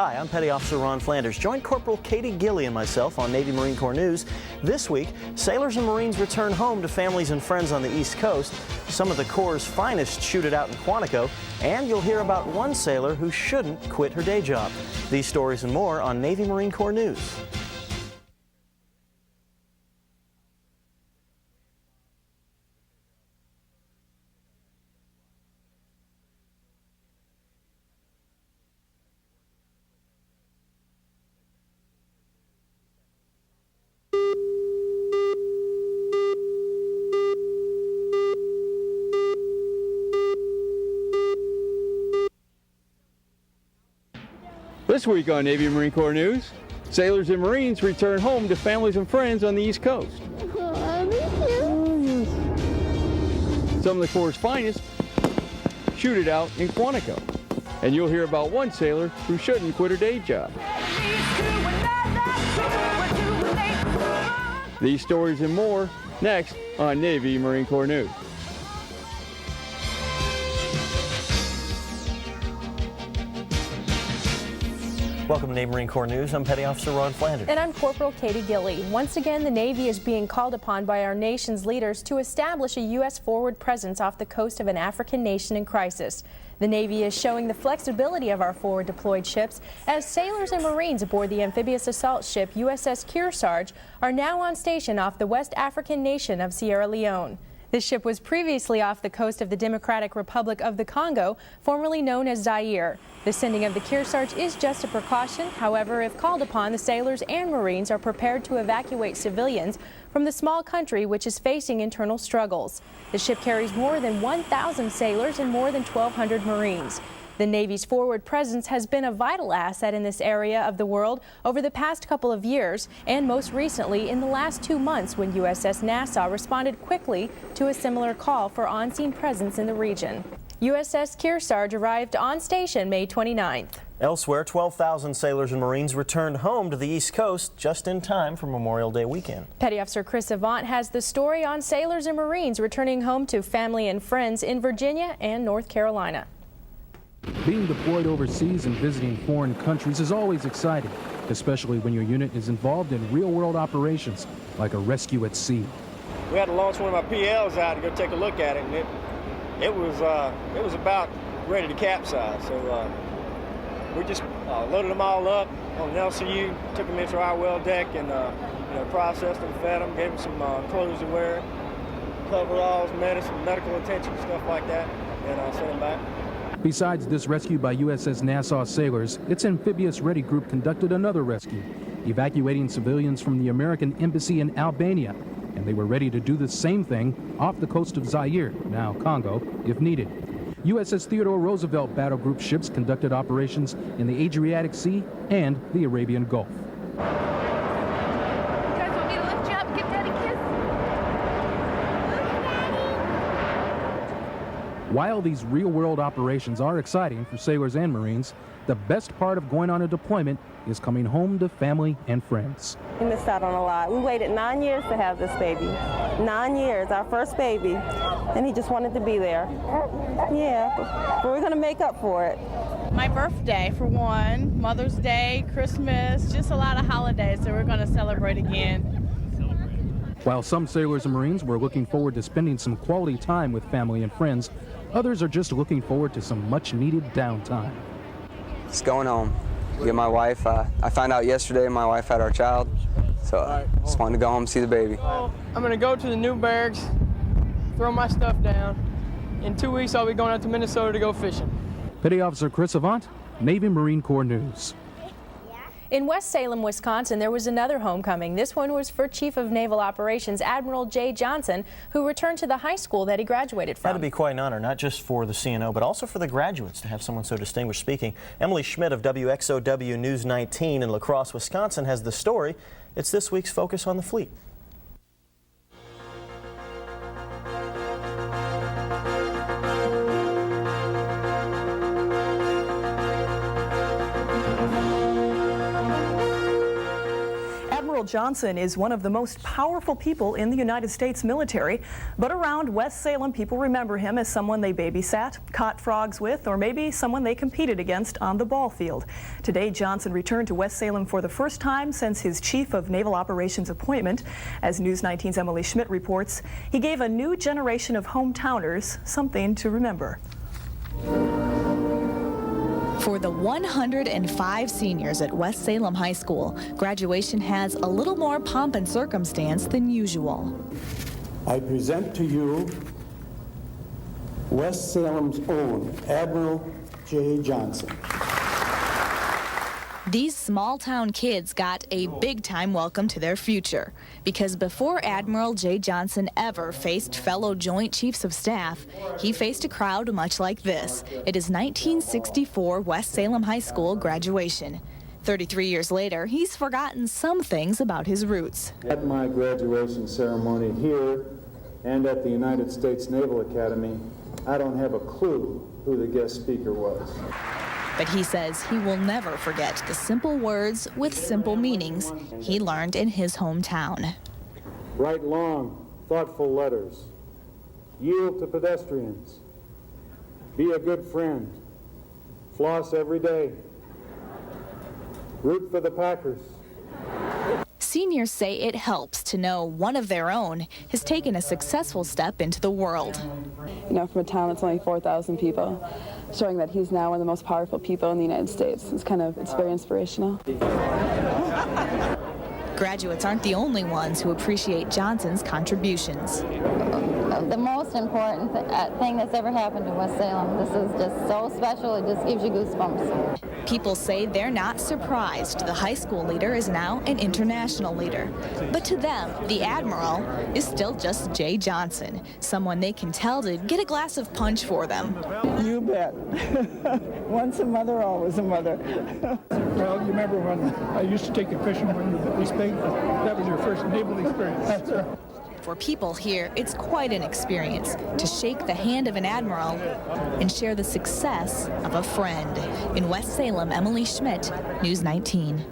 Hi, I'm Petty Officer Ron Flanders. Join Corporal Katie Gilley and myself on Navy Marine Corps News. This week, sailors and Marines return home to families and friends on the East Coast. Some of the Corps' finest shoot it out in Quantico, and you'll hear about one sailor who shouldn't quit her day job. These stories and more on Navy Marine Corps News. This week on Navy and Marine Corps News, sailors and Marines return home to families and friends on the East Coast. Some of the Corps' finest shoot it out in Quantico. And you'll hear about one sailor who shouldn't quit her day job. These stories and more next on Navy Marine Corps News. Welcome to Navy Marine Corps News. I'm Petty Officer Ron Flanders. And I'm Corporal Katie Gilley. Once again, the Navy is being called upon by our nation's leaders to establish a U.S. forward presence off the coast of an African nation in crisis. The Navy is showing the flexibility of our forward deployed ships as sailors and Marines aboard the amphibious assault ship USS Kearsarge are now on station off the West African nation of Sierra Leone. This ship was previously off the coast of the Democratic Republic of the Congo, formerly known as Zaire. The sending of the Kearsarge is just a precaution. However, if called upon, the sailors and Marines are prepared to evacuate civilians from the small country which is facing internal struggles. The ship carries more than 1,000 sailors and more than 1,200 Marines. The Navy's forward presence has been a vital asset in this area of the world over the past couple of years, and most recently in the last 2 months when USS Nassau responded quickly to a similar call for on-scene presence in the region. USS Kearsarge arrived on station May 29th. Elsewhere, 12,000 sailors and Marines returned home to the East Coast just in time for Memorial Day weekend. Petty Officer Chris Avant has the story on sailors and Marines returning home to family and friends in Virginia and North Carolina. Being deployed overseas and visiting foreign countries is always exciting, especially when your unit is involved in real-world operations like a rescue at sea. We had to launch one of our PLs out to go take a look at it, and it was about ready to capsize. So we just loaded them all up on an LCU, took them into our well deck, and processed them, fed them, gave them some clothes to wear, coveralls, medicine, medical attention, stuff like that, and sent them back. Besides this rescue by USS Nassau sailors, its amphibious ready group conducted another rescue, evacuating civilians from the American embassy in Albania, and they were ready to do the same thing off the coast of Zaire, now Congo, if needed. USS Theodore Roosevelt battle group ships conducted operations in the Adriatic Sea and the Arabian Gulf. While these real-world operations are exciting for sailors and Marines, the best part of going on a deployment is coming home to family and friends. We missed out on a lot. We waited 9 years to have this baby. 9 years, our first baby, and he just wanted to be there. Yeah, but we're going to make up for it. My birthday, for one, Mother's Day, Christmas, just a lot of holidays that we're going to celebrate again. While some sailors and Marines were looking forward to spending some quality time with family and friends, others are just looking forward to some much-needed downtime. It's going home. Get my wife. I found out yesterday my wife had our child, so I just wanted to go home and see the baby. I'm going to go to the new barracks, throw my stuff down. In 2 weeks, I'll be going out to Minnesota to go fishing. Petty Officer Chris Avant, Navy Marine Corps News. In West Salem, Wisconsin, there was another homecoming. This one was for Chief of Naval Operations Admiral Johnson, who returned to the high school that he graduated from. That'd be quite an honor, not just for the CNO, but also for the graduates to have someone so distinguished speaking. Emily Schmidt of WXOW News-19 in La Crosse, Wisconsin has the story. It's this week's Focus on the Fleet. Admiral Johnson is one of the most powerful people in the United States military, but around West Salem, people remember him as someone they babysat, caught frogs with, or maybe someone they competed against on the ball field. Today, Johnson returned to West Salem for the first time since his Chief of Naval Operations appointment. As News 19's Emily Schmidt reports, he gave a new generation of hometowners something to remember. For the 105 seniors at West Salem High School, graduation has a little more pomp and circumstance than usual. I present to you West Salem's own Admiral J. Johnson. These small-town kids got a big-time welcome to their future, because before Admiral J. Johnson ever faced fellow Joint Chiefs of Staff, he faced a crowd much like this at his 1964 West Salem High School graduation. 33 years later, he's forgotten some things about his roots. At my graduation ceremony here and at the United States Naval Academy, I don't have a clue who the guest speaker was. But he says he will never forget the simple words with simple meanings he learned in his hometown. Write long, thoughtful letters. Yield to pedestrians. Be a good friend. Floss every day. Root for the Packers. Seniors say it helps to know one of their own has taken a successful step into the world. You know, from a town that's only 4,000 people, showing that he's now one of the most powerful people in the United States. It's very inspirational. Graduates aren't the only ones who appreciate Johnson's contributions. The most important thing that's ever happened to West Salem. This is just so special, it just gives you goosebumps. People say they're not surprised the high school leader is now an international leader. But to them, the Admiral is still just Jay Johnson, someone they can tell to get a glass of punch for them. You bet. Once a mother, always a mother. Well, you remember when I used to take you fishing when you were this big? That was your first naval experience. That's right. For people here, it's quite an experience to shake the hand of an admiral and share the success of a friend. In West Salem, Emily Schmidt, News 19.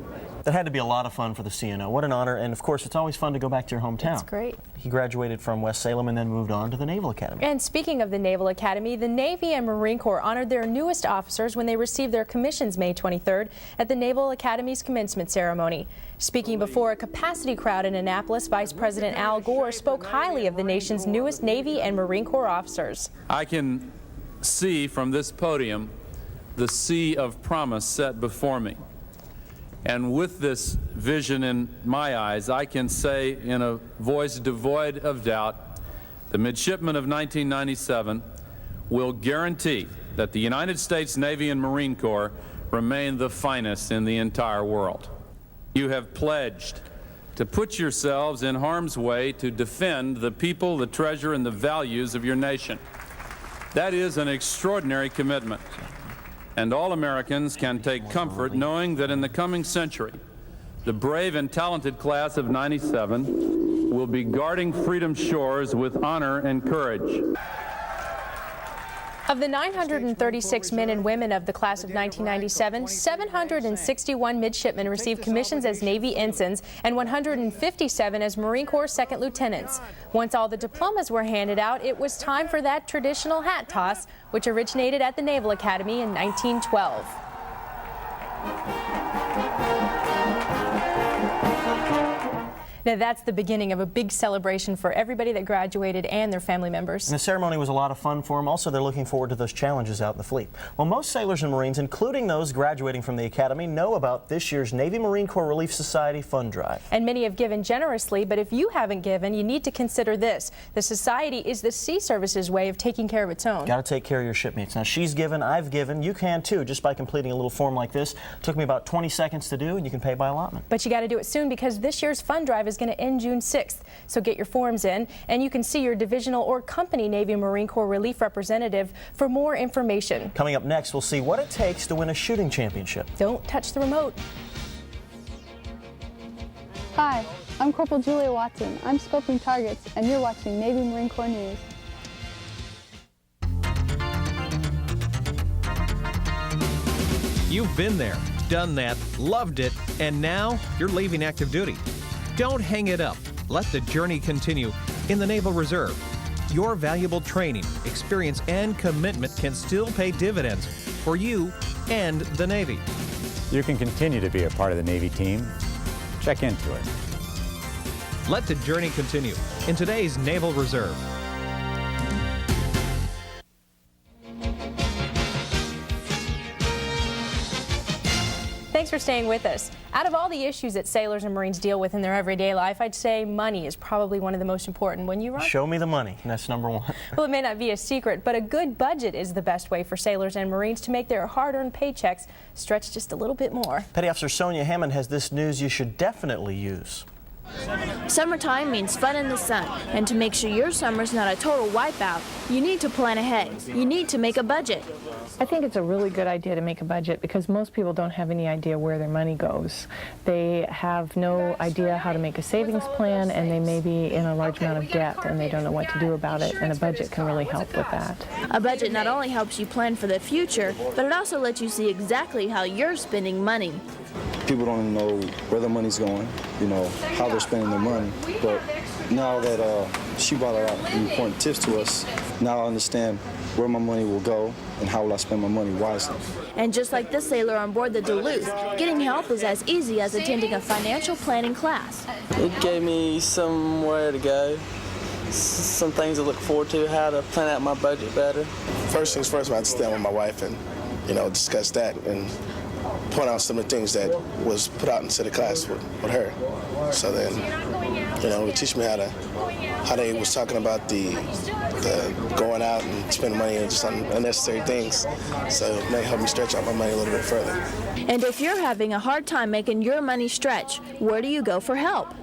That had to be a lot of fun for the CNO. What an honor, and of course it's always fun to go back to your hometown. That's great. He graduated from West Salem and then moved on to the Naval Academy. And speaking of the Naval Academy, the Navy and Marine Corps honored their newest officers when they received their commissions May 23rd at the Naval Academy's commencement ceremony. Speaking before a capacity crowd in Annapolis, Vice President Al Gore spoke highly of the nation's newest Navy and Marine Corps officers. I can see from this podium the sea of promise set before me. And with this vision in my eyes, I can say in a voice devoid of doubt, the midshipmen of 1997 will guarantee that the United States Navy and Marine Corps remain the finest in the entire world. You have pledged to put yourselves in harm's way to defend the people, the treasure, and the values of your nation. That is an extraordinary commitment. And all Americans can take comfort knowing that in the coming century, the brave and talented class of '97 will be guarding freedom's shores with honor and courage. Of the 936 men and women of the class of 1997, 761 midshipmen received commissions as Navy ensigns and 157 as Marine Corps second lieutenants. Once all the diplomas were handed out, it was time for that traditional hat toss, which originated at the Naval Academy in 1912. Now that's the beginning of a big celebration for everybody that graduated and their family members. And the ceremony was a lot of fun for them. Also, they're looking forward to those challenges out in the fleet. Well, most sailors and Marines, including those graduating from the Academy, know about this year's Navy Marine Corps Relief Society Fund Drive. And many have given generously, but if you haven't given, you need to consider this. The Society is the Sea Service's way of taking care of its own. Got to take care of your shipmates. Now, she's given, I've given, you can too, just by completing a little form like this. It took me about 20 seconds to do, and you can pay by allotment. But you got to do it soon because this year's Fund Drive is going to end June 6th. So get your forms in, and you can see your divisional or company Navy Marine Corps relief representative for more information. Coming up next, we'll see what it takes to win a shooting championship. Don't touch the remote. Hi, I'm Corporal Julia Watson. I'm scoping targets, and you're watching Navy Marine Corps News. You've been there, done that, loved it, and now you're leaving active duty. Don't hang it up. Let the journey continue in the Naval Reserve. Your valuable training, experience, and commitment can still pay dividends for you and the Navy. You can continue to be a part of the Navy team. Check into it. Let the journey continue in today's Naval Reserve. Thanks for staying with us. Out of all the issues that sailors and Marines deal with in their everyday life, I'd say money is probably one of the most important. Wouldn't you, Ron? Show me the money. That's number one. Well, it may not be a secret, but a good budget is the best way for sailors and Marines to make their hard-earned paychecks stretch just a little bit more. Petty Officer Sonia Hammond has this news you should definitely use. Summertime means fun in the sun, and to make sure your summer's not a total wipeout, you need to plan ahead. You need to make a budget. I think it's a really good idea to make a budget because most people don't have any idea where their money goes. They have no idea how to make a savings plan, and they may be in a large amount of debt and they don't know what to do about it, and a budget can really help with that. A budget not only helps you plan for the future, but it also lets you see exactly how you're spending money. People don't know where their money's going, you know, how they're spending their money. But now that she brought a lot of important tips to us, now I understand where my money will go and how will I spend my money wisely. And just like this sailor on board the Duluth, getting help is as easy as attending a financial planning class. It gave me somewhere to go, some things to look forward to, how to plan out my budget better. First things first, I had to sit down with my wife and, you know, discuss that and point out some of the things that was put out into the class with her. So then, you know, it teach me how they was talking about the going out and spending money on just unnecessary things. So it may help me stretch out my money a little bit further. And if you're having a hard time making your money stretch, where do you go for help?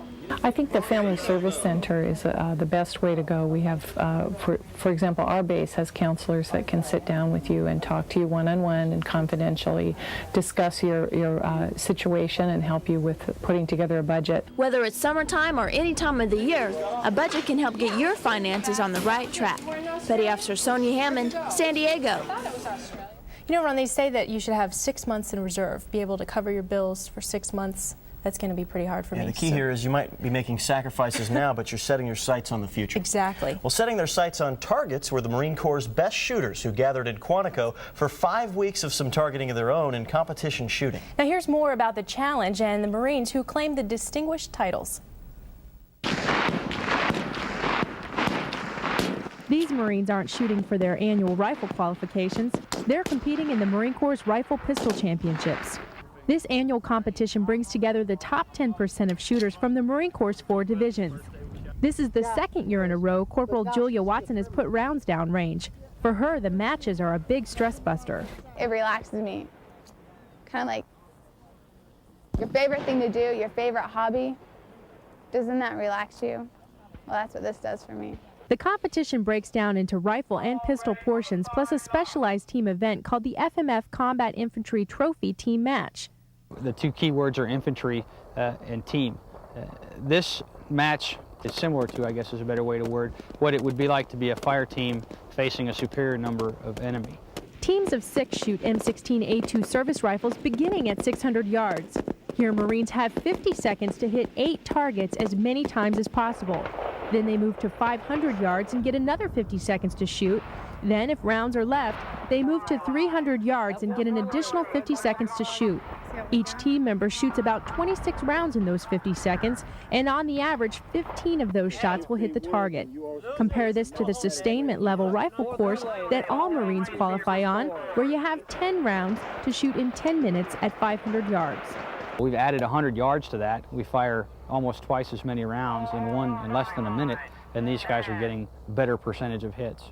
I think the Family Service Center is the best way to go. We have, for example, our base has counselors that can sit down with you and talk to you one-on-one and confidentially discuss your situation and help you with putting together a budget. Whether it's summertime or any time of the year, a budget can help get your finances on the right track. Petty Officer Sonia Hammond, San Diego. You know, Ron, they say that you should have 6 months in reserve, be able to cover your bills for 6 months. That's going to be pretty hard for me. The key here is you might be making sacrifices now, but you're setting your sights on the future. Exactly. Well, setting their sights on targets were the Marine Corps' best shooters who gathered in Quantico for 5 weeks of some targeting of their own in competition shooting. Now here's more about the challenge and the Marines who claimed the distinguished titles. These Marines aren't shooting for their annual rifle qualifications. They're competing in the Marine Corps' Rifle Pistol Championships. This annual competition brings together the top 10% of shooters from the Marine Corps' 4 divisions. This is the second year in a row Corporal Julia Watson has put rounds down range. For her, the matches are a big stress buster. It relaxes me. Kind of like your favorite thing to do, your favorite hobby. Doesn't that relax you? Well, that's what this does for me. The competition breaks down into rifle and pistol portions, plus a specialized team event called the FMF Combat Infantry Trophy Team Match. The two key words are infantry and team. This match is similar to, I guess is a better way to word, what it would be like to be a fire team facing a superior number of enemy. Teams of 6 shoot M16A2 service rifles beginning at 600 yards. Here, Marines have 50 seconds to hit 8 targets as many times as possible. Then they move to 500 yards and get another 50 seconds to shoot. Then, if rounds are left, they move to 300 yards and get an additional 50 seconds to shoot. Each team member shoots about 26 rounds in those 50 seconds, and on the average, 15 of those shots will hit the target. Compare this to the sustainment level rifle course that all Marines qualify on, where you have 10 rounds to shoot in 10 minutes at 500 yards. We've added 100 yards to that. We fire almost twice as many rounds in less than a minute, and these guys are getting a better percentage of hits.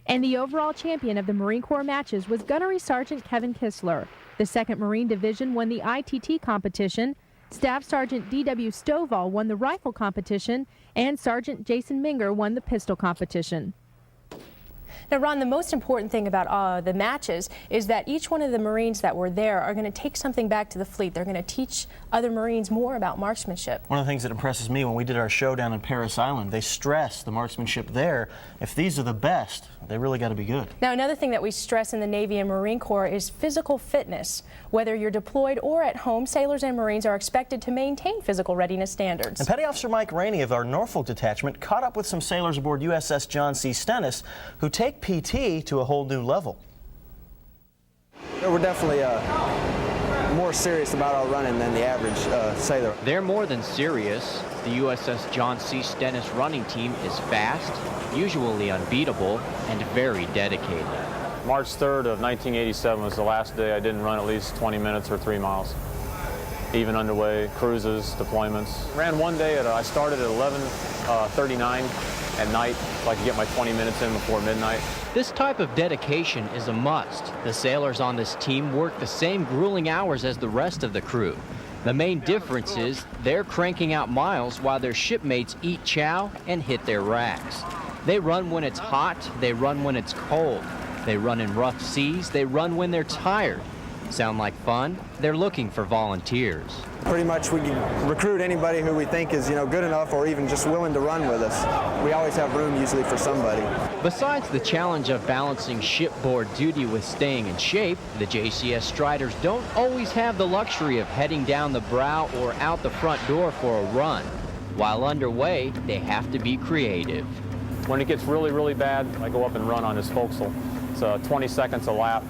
And the overall champion of the Marine Corps matches was Gunnery Sergeant Kevin Kistler. The 2nd Marine Division won the ITT competition. Staff Sergeant D.W. Stovall won the rifle competition, and Sergeant Jason Minger won the pistol competition. Now, Ron, the most important thing about the matches is that each one of the Marines that were there are going to take something back to the fleet. They're going to teach other Marines more about marksmanship. One of the things that impresses me when we did our show down in Paris Island, they stress the marksmanship there. If these are the best, they really got to be good. Now, another thing that we stress in the Navy and Marine Corps is physical fitness. Whether you're deployed or at home, sailors and Marines are expected to maintain physical readiness standards. And Petty Officer Mike Rainey of our Norfolk detachment caught up with some sailors aboard USS John C. Stennis who take PT to a whole new level. We're definitely more serious about our running than the average sailor. They're more than serious. The USS John C. Stennis running team is fast, usually unbeatable, and very dedicated. March 3rd of 1987 was the last day I didn't run at least 20 minutes or 3 miles. Even underway, cruises, deployments. Ran one day I started at 11:39 at night so I could get my 20 minutes in before midnight. This type of dedication is a must. The sailors on this team work the same grueling hours as the rest of the crew. The main difference is they're cranking out miles while their shipmates eat chow and hit their racks. They run when it's hot, they run when it's cold. They run in rough seas, they run when they're tired. Sound like fun? They're looking for volunteers. Pretty much we can recruit anybody who we think is, good enough or even just willing to run with us. We always have room usually for somebody. Besides the challenge of balancing shipboard duty with staying in shape, the JCS Striders don't always have the luxury of heading down the bow or out the front door for a run. While underway, they have to be creative. When it gets really, really bad, I go up and run on this forecastle. It's 20 seconds a lap.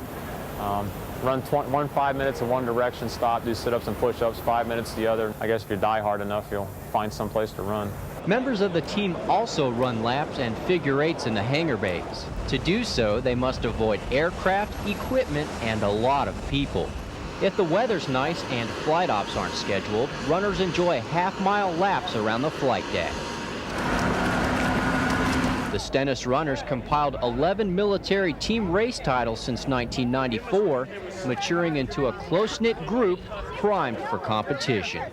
Run 5 minutes in one direction, stop, do sit-ups and push-ups, 5 minutes the other. I guess if you die hard enough, you'll find some place to run. Members of the team also run laps and figure eights in the hangar bays. To do so, they must avoid aircraft, equipment, and a lot of people. If the weather's nice and flight ops aren't scheduled, runners enjoy half-mile laps around the flight deck. The Stennis runners compiled 11 military team race titles since 1994, maturing into a close-knit group primed for competition.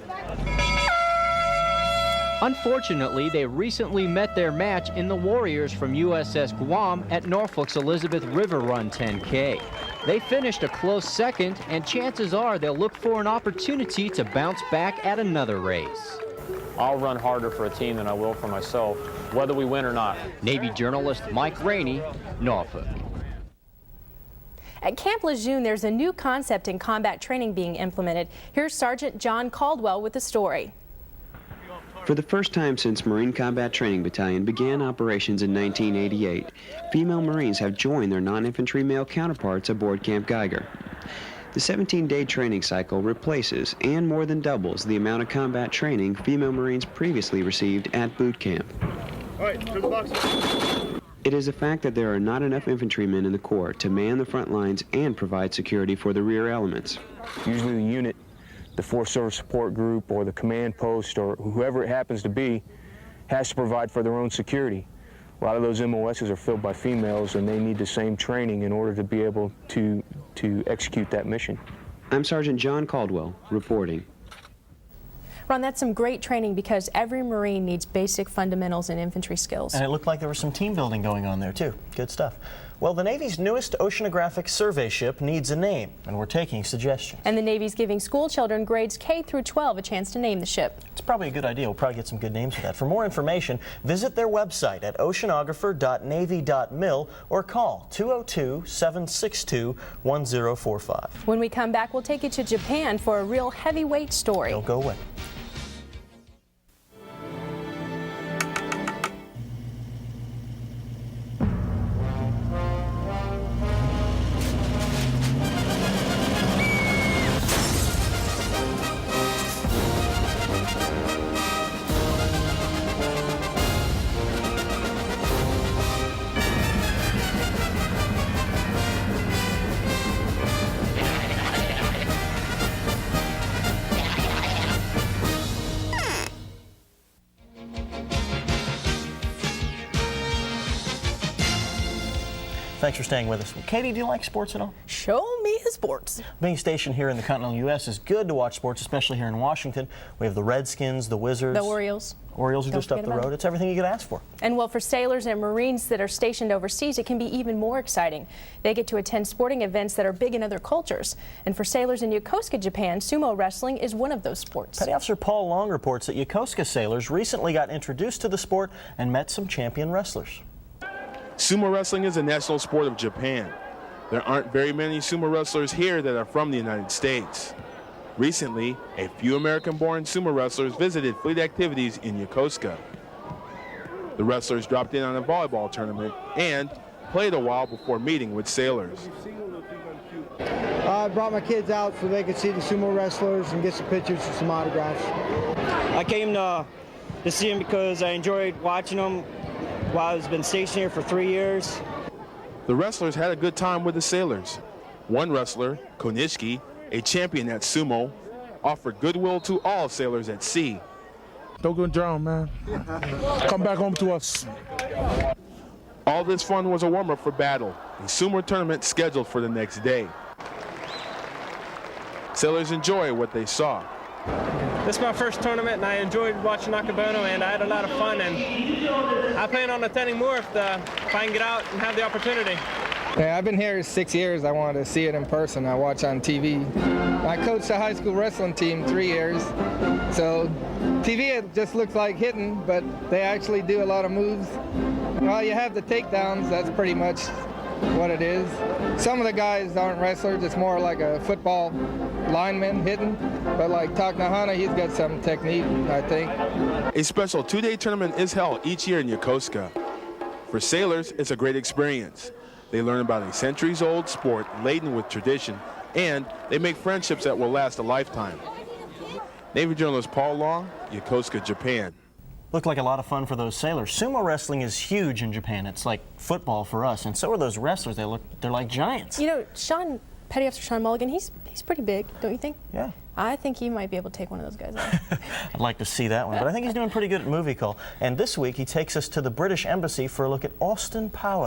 Unfortunately, they recently met their match in the Warriors from USS Guam at Norfolk's Elizabeth River Run 10K. They finished a close second, and chances are they'll look for an opportunity to bounce back at another race. I'll run harder for a team than I will for myself, whether we win or not. Navy journalist Mike Rainey, Norfolk. At Camp Lejeune, there's a new concept in combat training being implemented. Here's Sergeant John Caldwell with the story. For the first time since Marine Combat Training Battalion began operations in 1988, female Marines have joined their non-infantry male counterparts aboard Camp Geiger. The 17-day training cycle replaces and more than doubles the amount of combat training female Marines previously received at boot camp. All right, through the box. It is a fact that there are not enough infantrymen in the Corps to man the front lines and provide security for the rear elements. Usually the unit, the Force Service Support Group, or the command post, or whoever it happens to be, has to provide for their own security. A lot of those MOSs are filled by females, and they need the same training in order to be able to execute that mission. I'm Sergeant John Caldwell, reporting. Ron, that's some great training because every Marine needs basic fundamentals and infantry skills. And it looked like there was some team building going on there, too. Good stuff. Well, the Navy's newest oceanographic survey ship needs a name, and we're taking suggestions. And the Navy's giving school children grades K through 12 a chance to name the ship. It's probably a good idea. We'll probably get some good names for that. For more information, visit their website at oceanographer.navy.mil or call 202-762-1045. When we come back, we'll take you to Japan for a real heavyweight story. Don't go away. Thanks for staying with us. Katie, do you like sports at all? Show me the sports. Being stationed here in the continental U.S. is good to watch sports, especially here in Washington. We have the Redskins, the Wizards. The Orioles. Orioles are just up the road. It's everything you could ask for. And well, for sailors and Marines that are stationed overseas, it can be even more exciting. They get to attend sporting events that are big in other cultures. And for sailors in Yokosuka, Japan, sumo wrestling is one of those sports. Petty Officer Paul Long reports that Yokosuka sailors recently got introduced to the sport and met some champion wrestlers. Sumo wrestling is a national sport of Japan. There aren't very many sumo wrestlers here that are from the United States. Recently, a few American-born sumo wrestlers visited fleet activities in Yokosuka. The wrestlers dropped in on a volleyball tournament and played a while before meeting with sailors. I brought my kids out so they could see the sumo wrestlers and get some pictures and some autographs. I came to see them because I enjoyed watching them while I've been stationed here for 3 years. The wrestlers had a good time with the sailors. One wrestler, Konishiki, a champion at sumo, offered goodwill to all sailors at sea. Don't go drown, man. Come back home to us. All this fun was a warm-up for battle, a sumo tournament scheduled for the next day. Sailors enjoy what they saw. This is my first tournament, and I enjoyed watching Nakabono, and I had a lot of fun, and I plan on attending more if I can get out and have the opportunity. Yeah, I've been here 6 years. I wanted to see it in person. I watch on TV. I coached a high school wrestling team 3 years. So TV, it just looks like hitting, but they actually do a lot of moves. Well, you have the takedowns. That's pretty much what it is. Some of the guys aren't wrestlers. It's more like a football lineman hitting. But like Taknahana, he's got some technique, I think. A special two-day tournament is held each year in Yokosuka. For sailors, it's a great experience. They learn about a centuries-old sport laden with tradition, and they make friendships that will last a lifetime. Navy journalist Paul Long, Yokosuka, Japan. Looked like a lot of fun for those sailors. Sumo wrestling is huge in Japan. It's like football for us, and so are those wrestlers. They're like giants. You know, Petty Officer Sean Mulligan, he's pretty big, don't you think? Yeah. I think he might be able to take one of those guys out. I'd like to see that one, but I think he's doing pretty good at Movie Call. And this week he takes us to the British Embassy for a look at Austin Powers.